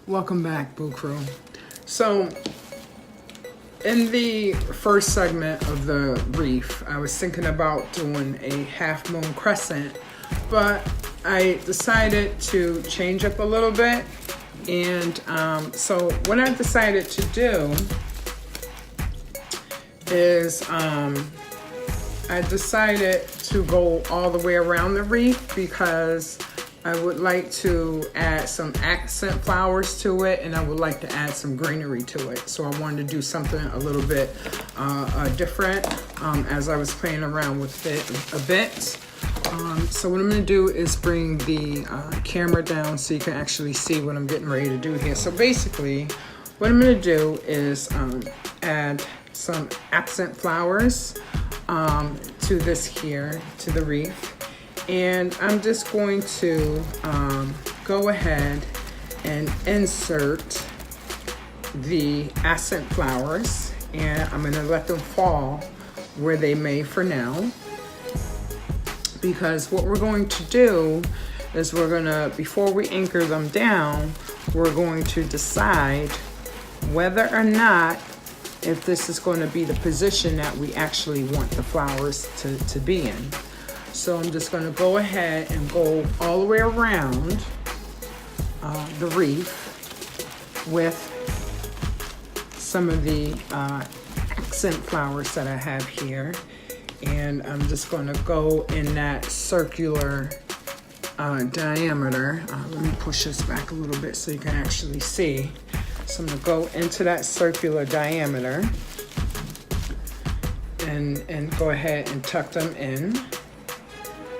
Welcome back, Boo Crew. So, in the first segment of the wreath, I was thinking about doing a half moon crescent, but I decided to change up a little bit. And so what I decided to do is I decided to go all the way around the wreath because I would like to add some accent flowers to it, and I would like to add some greenery to it. So I wanted to do something a little bit different as I was playing around with it a bit. So what I'm going to do is bring the camera down so you can actually see what I'm getting ready to do here. So basically, what I'm going to do is add some accent flowers to this here, to the wreath. And I'm just going to go ahead and insert the accent flowers, and I'm going to let them fall where they may for now. Because what we're going to do is before we anchor them down, we're going to decide whether or not if this is going to be the position that we actually want the flowers to be in. So I'm just going to go ahead and go all the way around the wreath with some of the accent flowers that I have here. And I'm just going to go in that circular diameter. Let me push this back a little bit so you can actually see. So I'm going to go into that circular diameter and go ahead and tuck them in.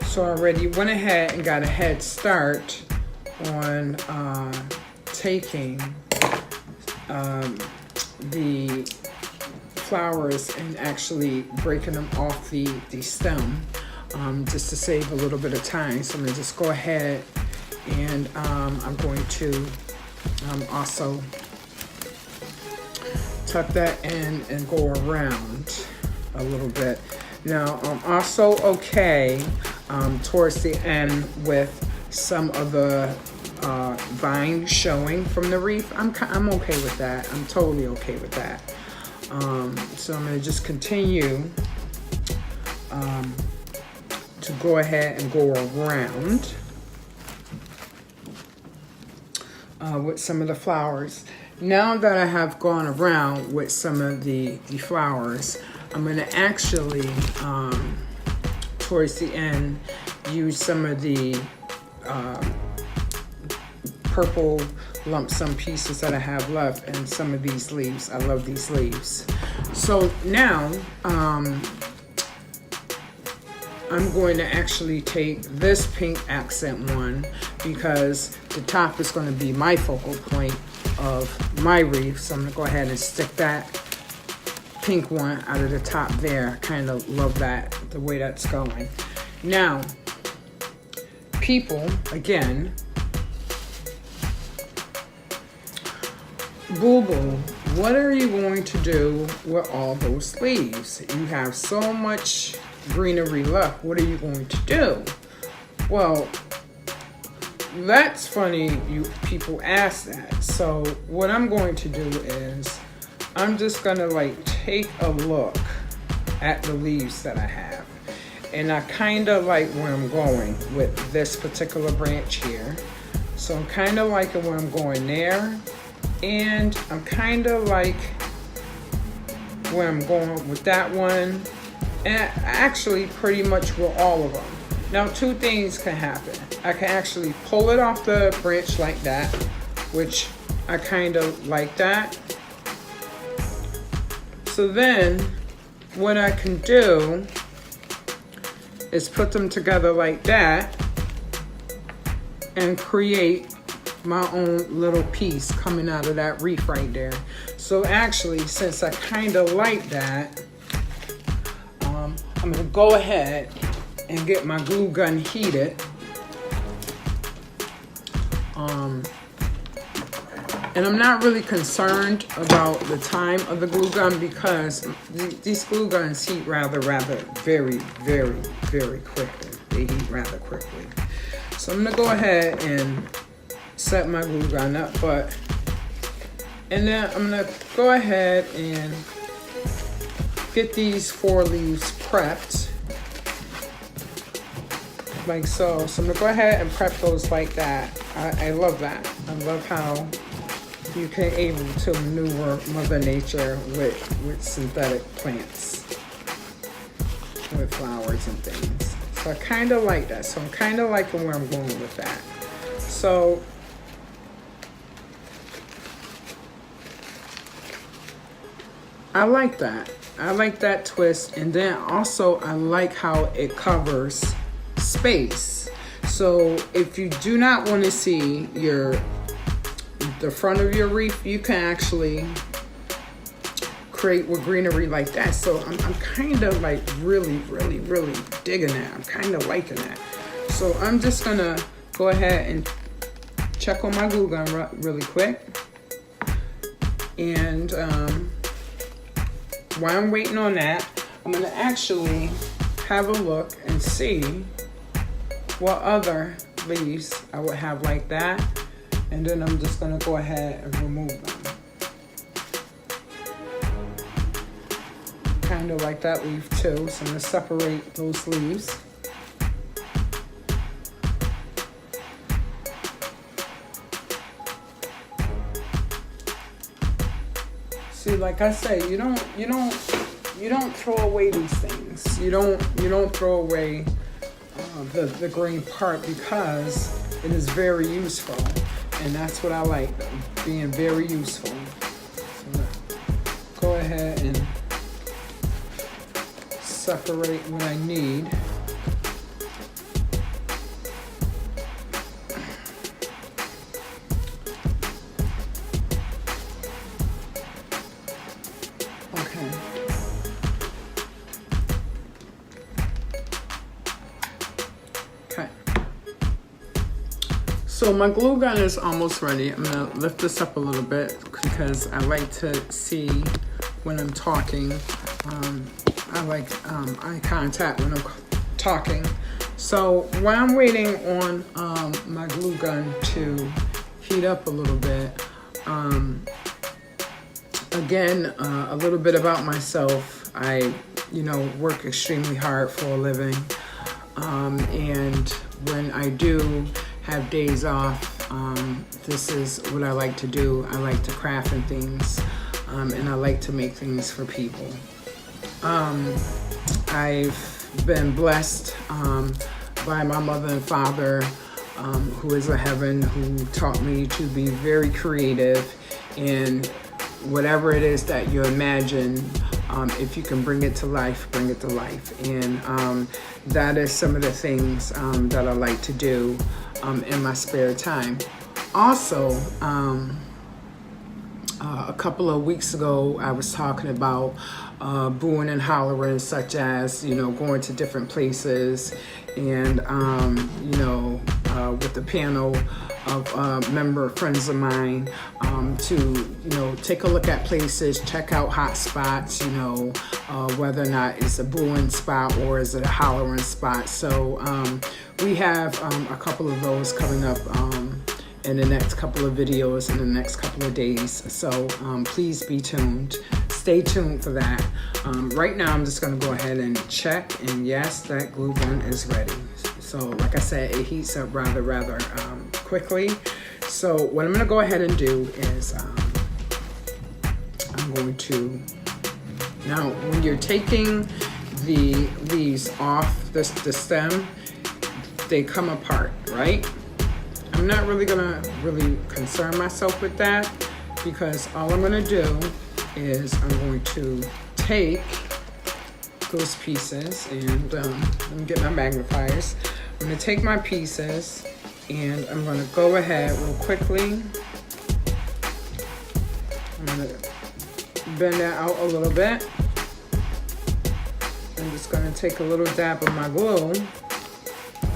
So I already went ahead and got a head start on taking the flowers and actually breaking them off the stem just to save a little bit of time. So I'm going to just go ahead and I'm going to also tuck that in and go around a little bit. Now I'm also okay towards the end with some of the vine showing from the wreath. I'm okay with that. I'm totally okay with that. So I'm going to just continue to go ahead and go around with some of the flowers. Now that I have gone around with some of the flowers, I'm going to actually, towards the end, use some of the purple lump sum pieces that I have left and some of these leaves. I love these leaves. So now, I'm going to actually take this pink accent one because the top is going to be my focal point of my wreath. So I'm going to go ahead and stick that pink one out of the top there. Kind of love that, the way that's going. Now, people, again, Boo Boo, what are you going to do with all those leaves? You have so much greenery left. What are you going to do? Well, that's funny you people ask that. So what I'm going to do is I'm just gonna take a look at the leaves that I have, and I kind of like where I'm going with this particular branch here. So I'm kind of liking where I'm going there, and I'm kind of like where I'm going with that one, and actually pretty much with all of them. Now, two things can happen. I can actually pull it off the branch like that, which I kind of like that. So then what I can do is put them together like that and create my own little piece coming out of that wreath right there. So actually, since I kind of like that, I'm going to go ahead and get my glue gun heated. And I'm not really concerned about the time of the glue gun because these glue guns heat rather very quickly. They heat rather quickly. So I'm gonna go ahead and set my glue gun up, but And then I'm gonna go ahead and get these 4 leaves prepped. Like so. So I'm gonna go ahead and prep those like that. I love that. I love how you can able to maneuver Mother Nature with synthetic plants, with flowers and things. So I kind of like that. So I'm kind of liking where I'm going with that. So I like that. I like that twist. And then also I like how it covers space. So if you do not want to see the front of your wreath, you can actually create with greenery like that. So I'm kind of like really digging that. I'm kind of liking that. So I'm just gonna go ahead and check on my glue gun really quick. And while I'm waiting on that, I'm gonna actually have a look and see what other leaves I would have like that. And then I'm just gonna go ahead and remove them. Kind of like that leaf too. So I'm gonna separate those leaves. See, like I say, you don't throw away these things. You don't throw away the green part, because it is very useful, and that's what I like, being very useful. So go ahead and separate what I need. So my glue gun is almost ready. I'm gonna lift this up a little bit because I like to see when I'm talking. I like eye contact when I'm talking. So while I'm waiting on my glue gun to heat up a little bit, again, a little bit about myself. I, work extremely hard for a living. And when I do have days off, this is what I like to do. I like to craft and things, and I like to make things for people. I've been blessed by my mother and father, who is in heaven, who taught me to be very creative in whatever it is that you imagine. If you can bring it to life, bring it to life. And that is some of the things that I like to do in my spare time. Also, a couple of weeks ago, I was talking about booing and hollering, such as, going to different places and, with the panel of member friends of mine to, take a look at places, check out hot spots, whether or not it's a booing spot or is it a hollering spot. So we have a couple of those coming up in the next couple of videos in the next couple of days. So please be tuned. Stay tuned for that. Right now, I'm just going to go ahead and check. And yes, that glue gun is ready. So like I said, it heats up rather quickly. So what I'm going to go ahead and do is I'm going to, now when you're taking the leaves off the stem, they come apart, right? I'm not really gonna concern myself with that, because all I'm gonna do is I'm going to take those pieces and let me get my magnifiers. I'm gonna take my pieces and I'm gonna go ahead real quickly. I'm gonna bend that out a little bit. I'm just gonna take a little dab of my glue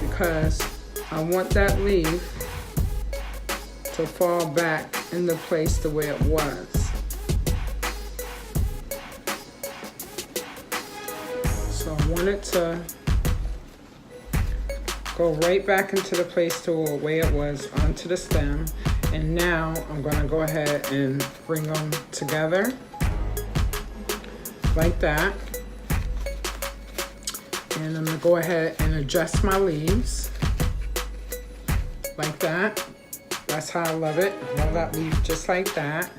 because I want that leaf to fall back into place the way it was. So I want it to go right back into the place to the way it was onto the stem. And now I'm gonna go ahead and bring them together like that. And I'm gonna go ahead and adjust my leaves like that. That's how I love it. Roll that leaf just like that.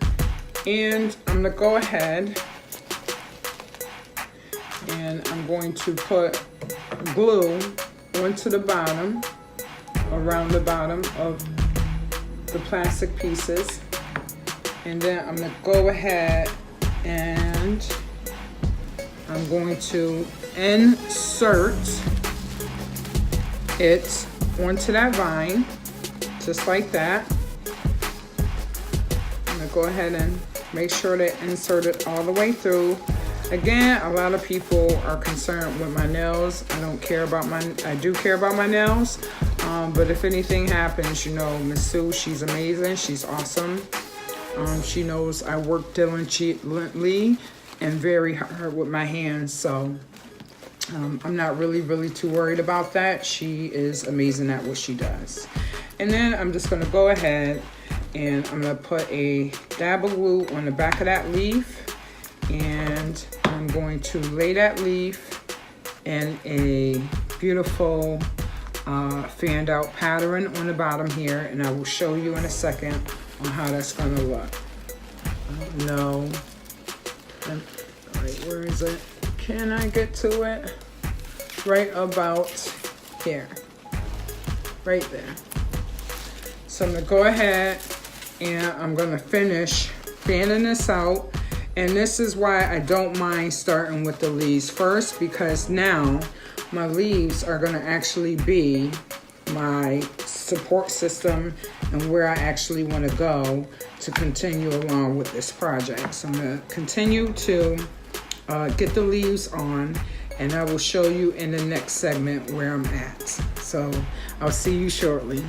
And I'm gonna go ahead and I'm going to put glue onto the bottom, around the bottom of the plastic pieces. And then I'm gonna go ahead and I'm going to insert it onto that vine, just like that. I'm gonna go ahead and make sure to insert it all the way through. Again, a lot of people are concerned with my nails. I do care about my nails, but if anything happens, you know, Miss Sue, she's amazing, she's awesome. She knows I work diligently and very hard with my hands, so I'm not really too worried about that. She is amazing at what she does. And then I'm just gonna go ahead and I'm gonna put a dab of glue on the back of that leaf, and I'm going to lay that leaf in a beautiful fanned out pattern on the bottom here, and I will show you in a second on how that's gonna look. No. All right, where is it? Can I get to it? Right about here. Right there. So I'm gonna go ahead and I'm gonna finish fanning this out. And this is why I don't mind starting with the leaves first, because now my leaves are gonna actually be my support system and where I actually wanna go to continue along with this project. So I'm gonna continue to get the leaves on, and I will show you in the next segment where I'm at. So I'll see you shortly.